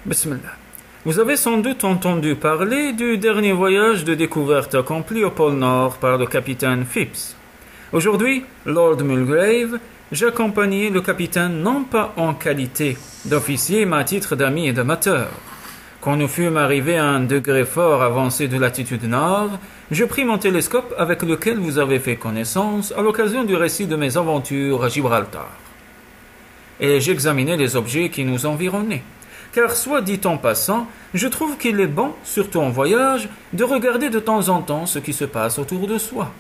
Bismillah. Vous avez sans doute entendu parler du dernier voyage de découverte accompli au pôle Nord par le capitaine Phipps. Aujourd'hui, Lord Mulgrave, j'accompagnais le capitaine non pas en qualité d'officier, mais à titre d'ami et d'amateur. Quand nous fûmes arrivés à un degré fort avancé de latitude nord, je pris mon télescope avec lequel vous avez fait connaissance à l'occasion du récit de mes aventures à Gibraltar. Et j'examinais les objets qui nous environnaient. Car, soit dit en passant, je trouve qu'il est bon, surtout en voyage, de regarder de temps en temps ce qui se passe autour de soi.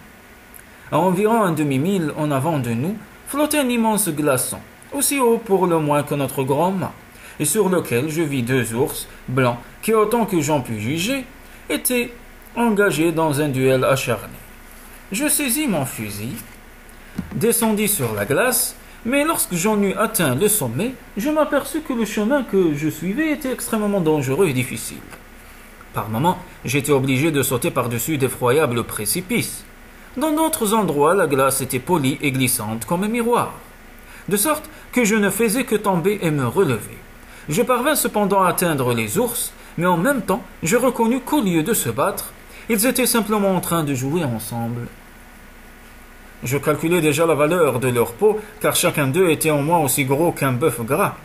À environ un demi-mille en avant de nous, flottait un immense glaçon, aussi haut pour le moins que notre grand mât, et sur lequel je vis deux ours blancs qui, autant que j'en pus juger, étaient engagés dans un duel acharné. Je saisis mon fusil, descendis sur la glace, mais lorsque j'en eus atteint le sommet, je m'aperçus que le chemin que je suivais était extrêmement dangereux et difficile. Par moments, j'étais obligé de sauter par-dessus d'effroyables précipices. Dans d'autres endroits, la glace était polie et glissante comme un miroir, de sorte que je ne faisais que tomber et me relever. Je parvins cependant à atteindre les ours, mais en même temps, je reconnus qu'au lieu de se battre, ils étaient simplement en train de jouer ensemble. Je calculais déjà la valeur de leur peau, car chacun d'eux était au moins aussi gros qu'un bœuf gras.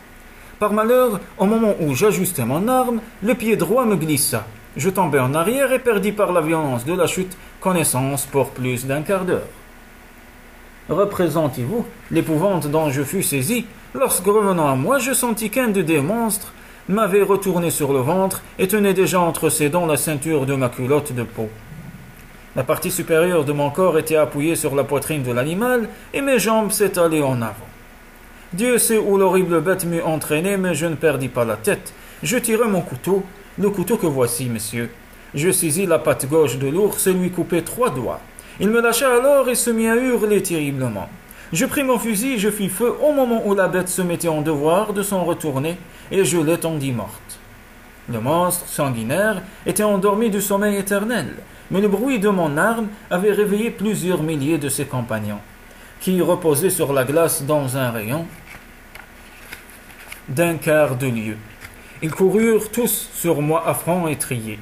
Par malheur, au moment où j'ajustais mon arme, le pied droit me glissa. Je tombai en arrière et perdis par la violence de la chute connaissance pour plus d'un quart d'heure. Représentez-vous l'épouvante dont je fus saisi, lorsque revenant à moi, je sentis qu'un de des monstres m'avait retourné sur le ventre et tenait déjà entre ses dents la ceinture de ma culotte de peau. La partie supérieure de mon corps était appuyée sur la poitrine de l'animal et mes jambes s'étalaient en avant. Dieu sait où l'horrible bête m'eût entraîné, mais je ne perdis pas la tête. Je tirai mon couteau, le couteau que voici, messieurs. Je saisis la patte gauche de l'ours et lui coupai 3 doigts. Il me lâcha alors et se mit à hurler terriblement. Je pris mon fusil et je fis feu au moment où la bête se mettait en devoir de s'en retourner et je l'étendis morte. Le monstre sanguinaire était endormi du sommeil éternel, mais le bruit de mon arme avait réveillé plusieurs milliers de ses compagnons, qui reposaient sur la glace dans un rayon d'un quart de lieue. Ils coururent tous sur moi à franc étrier.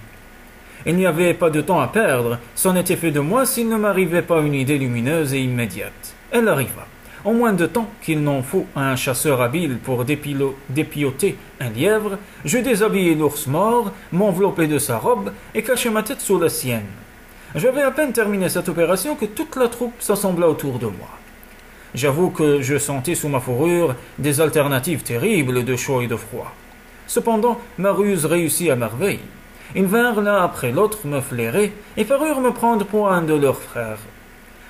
Il n'y avait pas de temps à perdre, c'en était fait de moi s'il ne m'arrivait pas une idée lumineuse et immédiate. Elle arriva. En moins de temps qu'il n'en faut à un chasseur habile pour dépioter un lièvre, je déshabillai l'ours mort, m'enveloppai de sa robe et cachai ma tête sous la sienne. J'avais à peine terminé cette opération que toute la troupe s'assembla autour de moi. J'avoue que je sentais sous ma fourrure des alternatives terribles de chaud et de froid. Cependant, ma ruse réussit à merveille. Ils vinrent l'un après l'autre me flairer et parurent me prendre pour un de leurs frères.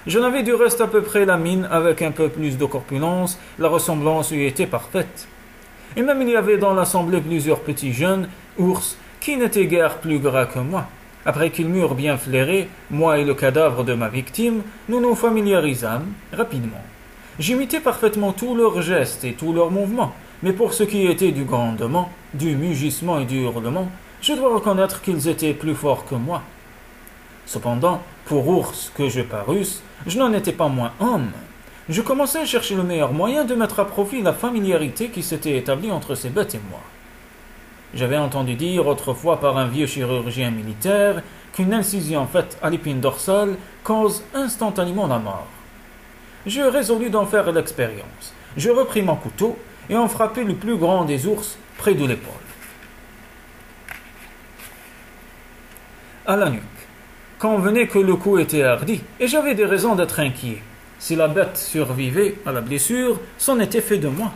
Je n'avais du reste à peu près la mine, avec un peu plus de corpulence, la ressemblance eût été parfaite. Et même il y avait dans l'assemblée plusieurs petits jeunes ours qui n'étaient guère plus gras que moi. Après qu'ils m'eurent bien flairé, moi et le cadavre de ma victime, nous nous familiarisâmes rapidement. J'imitais parfaitement tous leurs gestes et tous leurs mouvements, mais pour ce qui était du grondement, du mugissement et du hurlement, je dois reconnaître qu'ils étaient plus forts que moi. Cependant, pour ours que je parusse, je n'en étais pas moins homme. Je commençais à chercher le meilleur moyen de mettre à profit la familiarité qui s'était établie entre ces bêtes et moi. J'avais entendu dire autrefois par un vieux chirurgien militaire qu'une incision faite à l'épine dorsale cause instantanément la mort. Je résolus d'en faire l'expérience. Je repris mon couteau et en frappai le plus grand des ours près de l'épaule. À la nuque. Convenez que le coup était hardi, et j'avais des raisons d'être inquiet. Si la bête survivait à la blessure, c'en était fait de moi.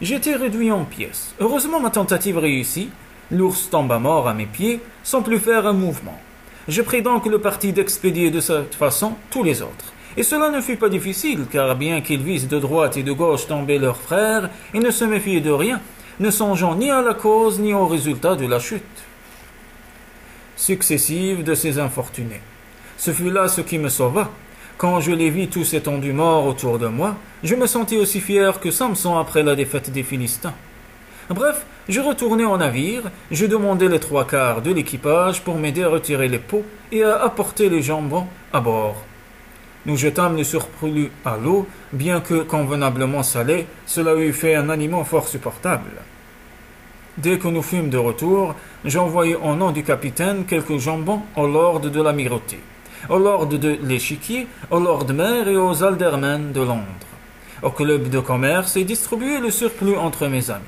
J'étais réduit en pièces. Heureusement, ma tentative réussit. L'ours tomba mort à mes pieds, sans plus faire un mouvement. Je pris donc le parti d'expédier de cette façon tous les autres. Et cela ne fut pas difficile, car bien qu'ils vissent de droite et de gauche tomber leurs frères, ils ne se méfiaient de rien, ne songeant ni à la cause ni au résultat de la chute successive de ces infortunés. Ce fut là ce qui me sauva. Quand je les vis tous étendus morts autour de moi, je me sentis aussi fier que Samson après la défaite des Philistins. Bref, je retournai au navire, je demandai les 3/4 de l'équipage pour m'aider à retirer les pots et à apporter les jambons à bord. Nous jetâmes le surplus à l'eau, bien que convenablement salé, cela eût fait un aliment fort supportable. Dès que nous fûmes de retour, j'envoyai au nom du capitaine quelques jambons au lord de l'Amirauté, au lord de l'Échiquier, au lord maire et aux aldermen de Londres, au club de commerce et distribuai le surplus entre mes amis.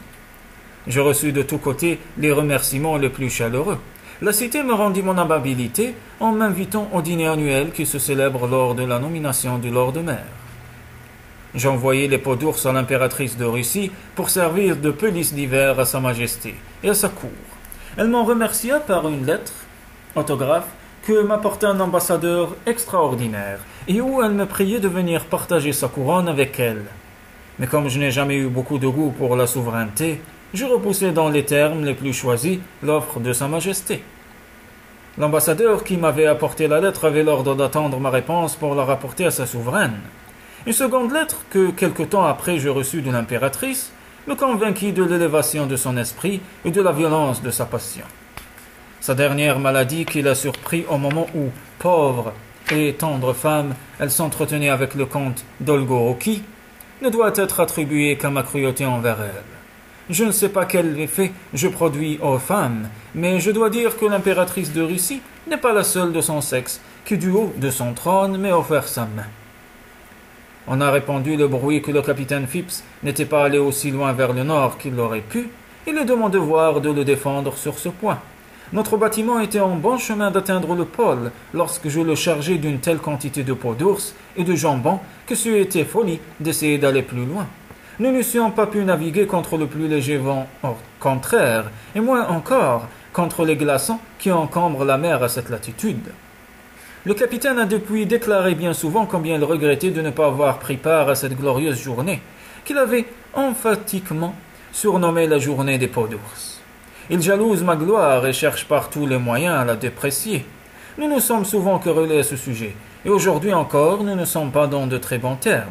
Je reçus de tous côtés les remerciements les plus chaleureux. La cité me rendit mon amabilité en m'invitant au dîner annuel qui se célèbre lors de la nomination du lord maire. J'envoyai les peaux d'ours à l'impératrice de Russie pour servir de pelisse d'hiver à sa majesté et à sa cour. Elle m'en remercia par une lettre, autographe, que m'apporta un ambassadeur extraordinaire et où elle me priait de venir partager sa couronne avec elle. Mais comme je n'ai jamais eu beaucoup de goût pour la souveraineté, je repoussai dans les termes les plus choisis l'offre de sa majesté. L'ambassadeur qui m'avait apporté la lettre avait l'ordre d'attendre ma réponse pour la rapporter à sa souveraine. Une seconde lettre que quelque temps après je reçus de l'impératrice me convainquit de l'élévation de son esprit et de la violence de sa passion. Sa dernière maladie qui la surprit au moment où, pauvre et tendre femme, elle s'entretenait avec le comte Dolgorouki, ne doit être attribuée qu'à ma cruauté envers elle. Je ne sais pas quel effet je produis aux femmes, mais je dois dire que l'impératrice de Russie n'est pas la seule de son sexe qui, du haut de son trône, m'ait offert sa main. On a répandu le bruit que le capitaine Phipps n'était pas allé aussi loin vers le nord qu'il l'aurait pu. Il est de mon devoir de le défendre sur ce point. Notre bâtiment était en bon chemin d'atteindre le pôle lorsque je le chargeai d'une telle quantité de peaux d'ours et de jambon que c'eût été folie d'essayer d'aller plus loin. Nous n'eussions pas pu naviguer contre le plus léger vent contraire, et moins encore contre les glaçons qui encombrent la mer à cette latitude. Le capitaine a depuis déclaré bien souvent combien il regrettait de ne pas avoir pris part à cette glorieuse journée, qu'il avait emphatiquement surnommée la journée des peaux d'ours. Il jalouse ma gloire et cherche par tous les moyens à la déprécier. Nous nous sommes souvent querellés à ce sujet, et aujourd'hui encore nous ne sommes pas dans de très bons termes.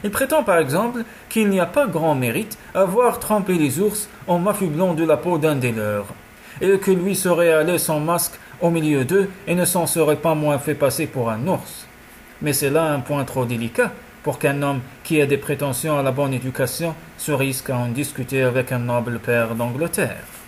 Il prétend par exemple qu'il n'y a pas grand mérite à avoir trempé les ours en m'affublant de la peau d'un des leurs, et que lui serait allé sans masque au milieu d'eux et ne s'en serait pas moins fait passer pour un ours. Mais c'est là un point trop délicat pour qu'un homme qui a des prétentions à la bonne éducation se risque à en discuter avec un noble père d'Angleterre.